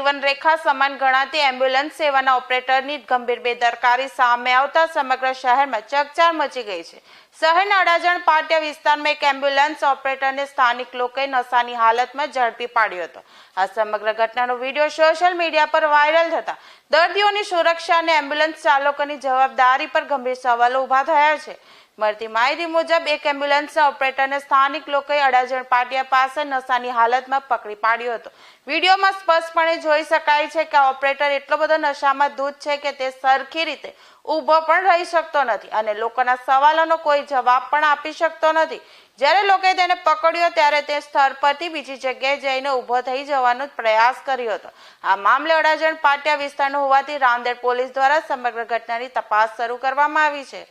જીવન રેખા સમાન ગણાતી એમ્બ્યુલન્સ સેવાના ઓપરેટરની ગંભીર બેદરકારી સામે આવતા સમગ્ર શહેરમાં ચકચાર મચી ગઈ છે। શહેરના અડાજણ પાટિયા વિસ્તારમાં એક એમ્બ્યુલન્સ ઓપરેટરને સ્થાનિક લોકોએ નશાની હાલતમાં ઝડપી પાડ્યો હતો। આ સમગ્ર ઘટનાનો વિડીયો સોશિયલ મીડિયા પર વાયરલ થતા દર્દીઓની સુરક્ષા અને એમ્બ્યુલન્સ ચાલકોની જવાબદારી પર ગંભીર સવાલો ઊભા થયા છે। મળતી માહિતી મુજબ એક એમ્બ્યુલન્સના ઓપરેટરને સ્થાનિક લોકોએ અડાજણ પાટિયા પાસે નશાની હાલતમાં પકડી પાડ્યો હતો। વિડીયોમાં સ્પષ્ટપણે જોઈ શકાય છે કે આ ઓપરેટર એટલો બધો નશામાં ધૂત છે કે તે સરખી રીતે ઊભો પણ રહી શકતો નથી અને લોકોના સવાલોનો કોઈ જવાબ પણ આપી શકતો નથી। જ્યારે લોકોએ તેને પકડ્યો ત્યારે તે સ્થળ પરથી બીજી જગ્યાએ જઈને ઊભો થઈ જવાનો પ્રયાસ કર્યો હતો। આ મામલે અડાજણ પાટિયા વિસ્તારનો હોવાથી રાંદેર પોલીસ દ્વારા સમગ્ર ઘટનાની તપાસ શરૂ કરવામાં આવી છે।